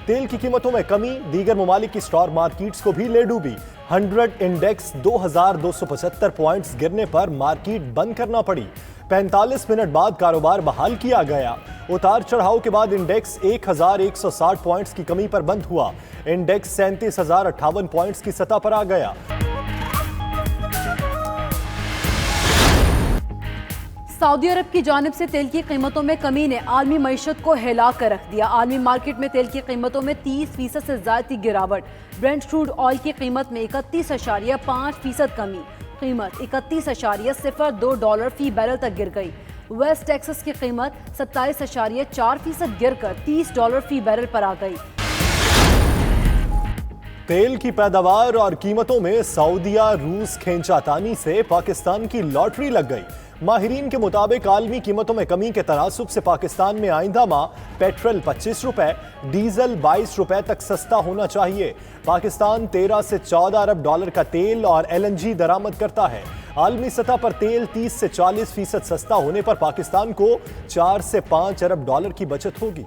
तेल की कीमतों में कमी दीगर ममालिक की स्टॉक मार्केट्स को भी ले डूबी। 100 इंडेक्स 2275 पॉइंट्स गिरने पर मार्केट बंद करना पड़ी। 45 मिनट बाद कारोबार बहाल किया गया। उतार चढ़ाव के बाद इंडेक्स 1160 पॉइंट्स की कमी पर बंद हुआ। इंडेक्स 37,058 पॉइंट्स की सतह पर आ गया। सऊदी अरब की जानिब से तेल की कीमतों में कमी ने आलमी मईशत को हिला कर रख दिया। आलमी मार्केट में तेल की कीमतों में 30% से ज्यादा की गिरावट। ब्रेंट क्रूड ऑयल की कीमत में 31.5% कमी। कीमत $31.02 फी बैरल तक गिर गई। वेस्ट टेक्सास की कीमत 27.4% गिरकर $30 फी बैरल पर आ गई। तेल की पैदावार और कीमतों में सऊदीया रूस खींचातानी से पाकिस्तान की लॉटरी लग गई। माहिरीन के मुताबिक आलमी कीमतों में कमी के तनासुब से पाकिस्तान में आइंदा माह पेट्रोल 25 रुपए, डीजल 22 रुपए तक सस्ता होना चाहिए। पाकिस्तान 13 से 14 अरब डॉलर का तेल और LNG दरामद करता है। आलमी सतह पर तेल 30 से 40% सस्ता होने पर पाकिस्तान को 4 से 5 अरब डॉलर की बचत होगी।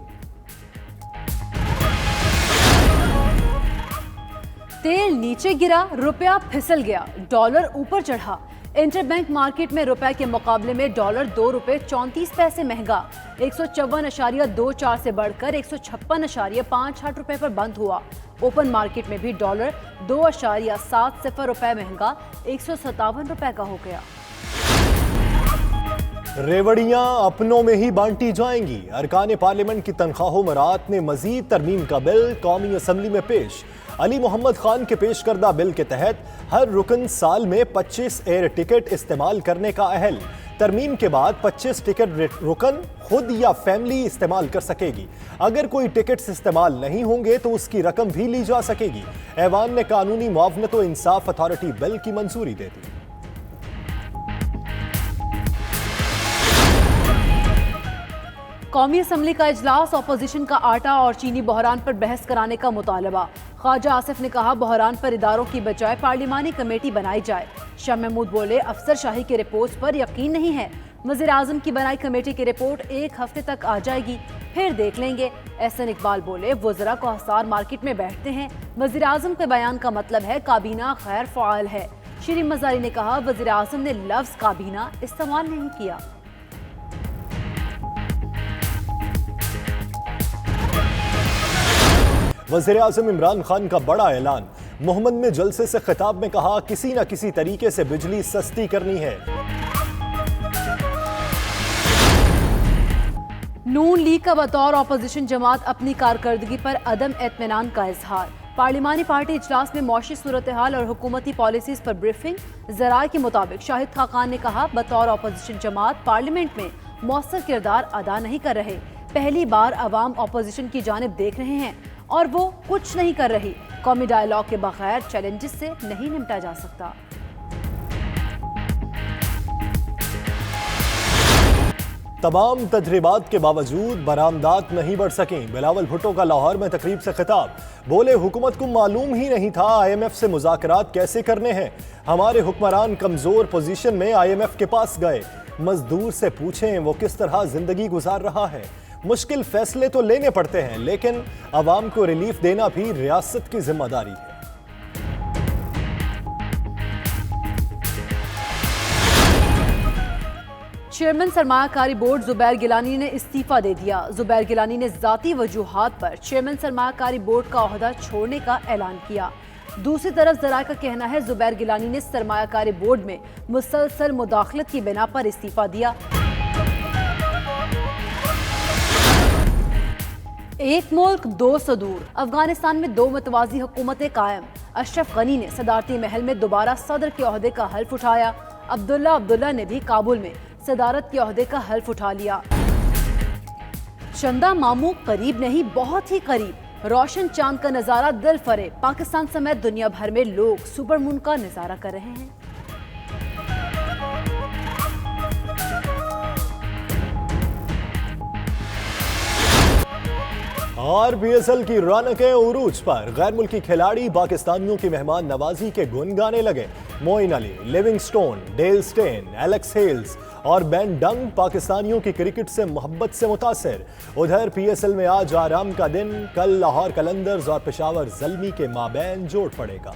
तेल नीचे गिरा, रुपया फिसल गया, डॉलर ऊपर चढ़ा। इंटरबैंक मार्केट में रुपए के मुकाबले में डॉलर ₹2.34 महंगा 154.24 से बढ़कर 156.58 रुपए पर बंद हुआ। ओपन मार्केट में भी डॉलर $2.70 महंगा 157 रुपए का हो गया। रेवड़ियां अपनों में ही बांटी जाएंगी। अरकान पार्लियामेंट की तनख्वाह मरात में मजीद तरमीम का बिल कौमी असम्बली में पेश। अली मोहम्मद खान के पेश करदा बिल के तहत हर रुकन साल में 25 एयर टिकट इस्तेमाल करने का अहल। तरमीम के बाद 25 टिकट रुकन खुद या फैमिली इस्तेमाल कर सकेगी। अगर कोई टिकट्स इस्तेमाल नहीं होंगे तो उसकी रकम भी ली जा सकेगी। ऐवान ने कानूनी मुआवनत व इंसाफ अथॉरिटी बिल की मंजूरी दे दी। कौमी असम्बली का इजलास, अपोजिशन का आटा और चीनी बहरान पर बहस कराने का मुतालबा। ख्वाजा आसिफ ने कहा बहरान पर इदारों की बजाय पार्लिमानी कमेटी बनाई जाए। शाह महमूद बोले अफसरशाही की रिपोर्ट पर यकीन नहीं है। वज़ीर आज़म की बनाई कमेटी की रिपोर्ट 1 हफ्ते तक आ जाएगी, फिर देख लेंगे। एहसन इकबाल बोले वज़रा को हसार मार्केट में बैठते हैं। वज़ीर आज़म के बयान का मतलब है काबीना गैर फ़ाल है। शरीफ मज़ारी ने कहा वज़ीर आज़म ने लफ्ज़ काबीना इस्तेमाल नहीं किया। वज़ीर आज़म इमरान खान का बड़ा ऐलान। मोहम्मद में जलसे से खिताब में कहा किसी न किसी तरीके से बिजली सस्ती करनी है। नून लीग का बतौर अपोजिशन जमात अपनी कारकर्दगी पर अदम एतमानान का इजहार। पार्लिमानी पार्टी इजलास में मौशी सूरत हाल और हुकूमती पॉलिसीज पर ब्रीफिंग। ज़राए के मुताबिक शाहिद खाकान ने कहा बतौर अपोजिशन जमात पार्लियामेंट में मौसर किरदार अदा नहीं कर रहे। पहली बार अवाम अपोजिशन की जानिब देख रहे हैं और वो कुछ नहीं कर रही। कौमी डायलॉग के बगैर चैलेंजेस से नहीं निपटा जा सकता। तमाम तजर्बात के बावजूद बरामदात नहीं बढ़ सकें। बिलावल भुट्टो का लाहौर में तकरीब से खिताब। बोले हुकूमत को मालूम ही नहीं था IMF से मुज़ाकरात कैसे करने हैं। हमारे हुक्मरान कमजोर पोजीशन में IMF के पास गए। मजदूर से पूछें वो किस तरह जिंदगी गुजार रहा है। मुश्किल फैसले तो लेने पड़ते हैं लेकिन अवाम को रिलीफ देना भी रियासत की जिम्मेदारी है। चेयरमैन सरमायाकारी बोर्ड जुबैर गिलानी ने इस्तीफा दे दिया। जुबैर गिलानी ने जाती वजूहात पर चेयरमैन सरमायाकारी बोर्ड का ओहदा छोड़ने का ऐलान किया। दूसरी तरफ जराए का कहना है जुबैर गिलानी ने सरमायाकारी बोर्ड में मुसलसल मुदाखलत की बिना पर इस्तीफा दिया। एक मुल्क दो सदूर। अफगानिस्तान में 2 मतवाजी हुकूमतें कायम। अशरफ गनी ने सदारती महल में दोबारा सदर के ओहदे का हल्फ उठाया। अब्दुल्ला ने भी काबुल में सदारत के ओहदे का हल्फ उठा लिया। चंदा मामू करीब नहीं बहुत ही करीब। रोशन चांद का नजारा दिल फरेब। पाकिस्तान समेत दुनिया भर में लोग सुपरमून का नजारा कर रहे हैं। RBSL की रौनकें उरूज पर। गैर मुल्की खिलाड़ी पाकिस्तानियों की मेहमान नवाजी के गुन गाने लगे। Moeen Ali, Livingstone, Dale Steyn, Alex Hales और बेन डंग पाकिस्तानियों की क्रिकेट से मोहब्बत से मुतासिर। उधर पीएसएल में आज आराम का दिन, कल लाहौर कलंदर्स और पेशावर ज़ल्मी के माबैन जोड़ पड़ेगा।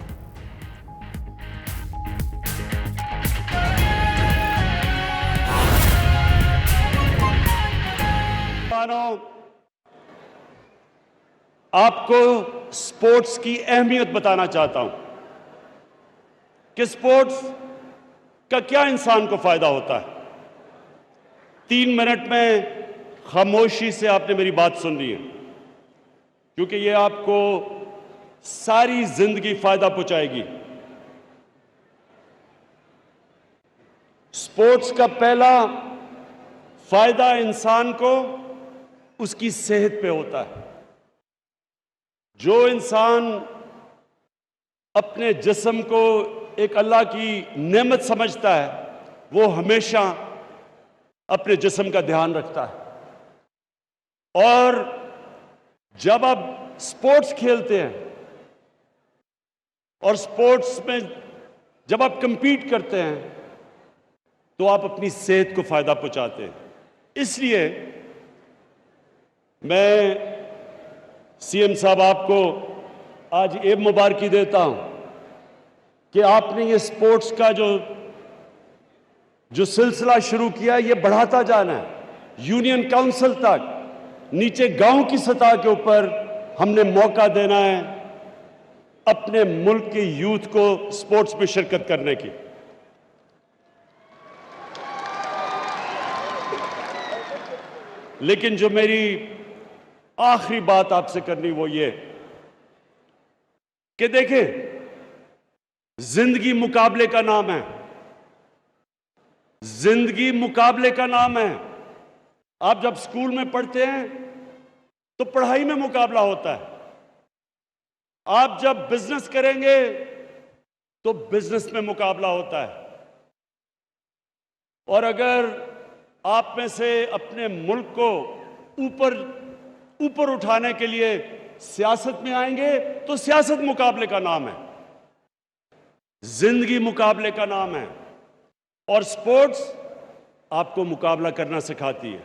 आपको स्पोर्ट्स की अहमियत बताना चाहता हूं कि स्पोर्ट्स का क्या इंसान को फायदा होता है। 3 मिनट में खामोशी से आपने मेरी बात सुन ली है, क्योंकि ये आपको सारी जिंदगी फायदा पहुंचाएगी। स्पोर्ट्स का पहला फायदा इंसान को उसकी सेहत पे होता है। जो इंसान अपने जिस्म को एक अल्लाह की नेमत समझता है, वो हमेशा अपने जिस्म का ध्यान रखता है। और जब आप स्पोर्ट्स खेलते हैं और स्पोर्ट्स में जब आप कंपीट करते हैं, तो आप अपनी सेहत को फायदा पहुंचाते हैं। इसलिए मैं सीएम साहब आपको आज ये मुबारकी देता हूं कि आपने ये स्पोर्ट्स का जो सिलसिला शुरू किया है, ये बढ़ाता जाना है। यूनियन काउंसिल तक, नीचे गांव की सतह के ऊपर हमने मौका देना है अपने मुल्क के यूथ को स्पोर्ट्स में शिरकत करने की। लेकिन जो मेरी आखिरी बात आपसे करनी वो ये कि देखें, जिंदगी मुकाबले का नाम है। जिंदगी मुकाबले का नाम है। आप जब स्कूल में पढ़ते हैं तो पढ़ाई में मुकाबला होता है। आप जब बिजनेस करेंगे तो बिजनेस में मुकाबला होता है। और अगर आप में से अपने मुल्क को ऊपर उठाने के लिए सियासत में आएंगे तो सियासत मुकाबले का नाम है, जिंदगी मुकाबले का नाम है। और स्पोर्ट्स आपको मुकाबला करना सिखाती है।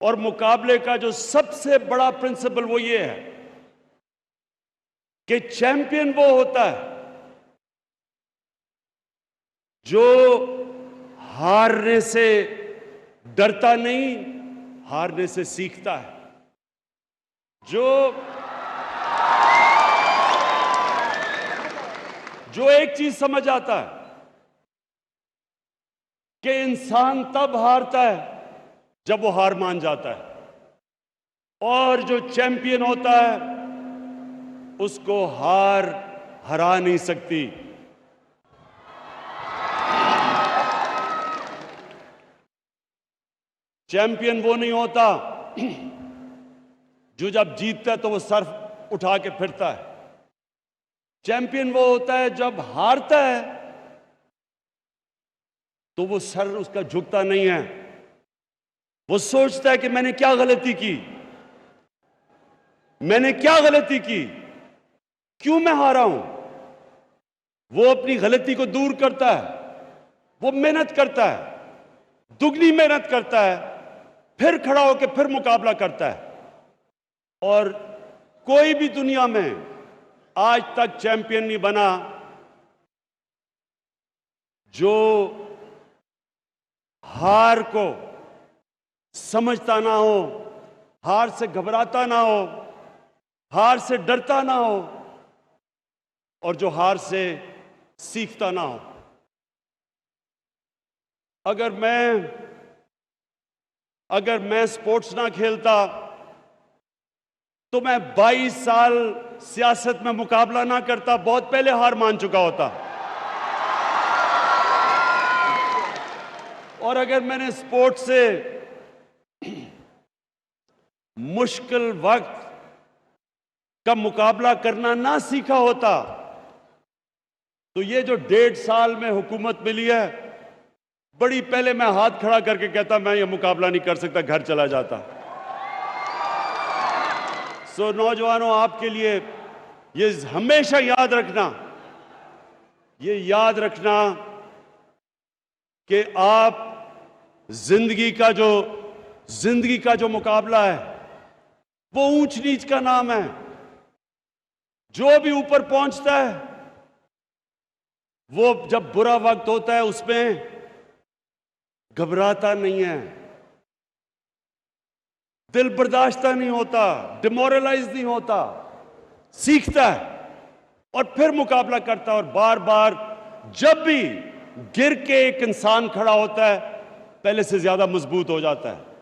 और मुकाबले का जो सबसे बड़ा प्रिंसिपल वो ये है कि चैंपियन वो होता है जो हारने से डरता नहीं, हारने से सीखता है। जो एक चीज समझ आता है कि इंसान तब हारता है जब वो हार मान जाता है। और जो चैंपियन होता है उसको हार हरा नहीं सकती। चैंपियन वो नहीं होता जो जब जीतता है तो वो सर उठा के फिरता है। चैंपियन वो होता है जब हारता है तो वो सर उसका झुकता नहीं है। वो सोचता है कि मैंने क्या गलती की, मैंने क्या गलती की, क्यों मैं हारा हूं। वो अपनी गलती को दूर करता है, वो मेहनत करता है, दुगनी मेहनत करता है, फिर खड़ा होकर फिर मुकाबला करता है। और कोई भी दुनिया में आज तक चैंपियन नहीं बना जो हार को समझता ना हो, हार से घबराता ना हो, हार से डरता ना हो, और जो हार से सीखता ना हो। अगर मैं स्पोर्ट्स ना खेलता तो मैं 22 साल सियासत में मुकाबला ना करता, बहुत पहले हार मान चुका होता। और अगर मैंने स्पोर्ट्स से मुश्किल वक्त का मुकाबला करना ना सीखा होता तो ये जो 1.5 साल में हुकूमत मिली है, बड़ी पहले मैं हाथ खड़ा करके कहता मैं ये मुकाबला नहीं कर सकता, घर चला जाता। सो नौजवानों, आपके लिए ये हमेशा याद रखना कि आप जिंदगी का जो मुकाबला है वो ऊंच नीच का नाम है। जो भी ऊपर पहुंचता है वो जब बुरा वक्त होता है उसमें घबराता नहीं है, दिल बर्दाश्ता नहीं होता, डिमोरलाइज नहीं होता, सीखता है और फिर मुकाबला करता है। और बार बार जब भी गिर के एक इंसान खड़ा होता है पहले से ज्यादा मजबूत हो जाता है।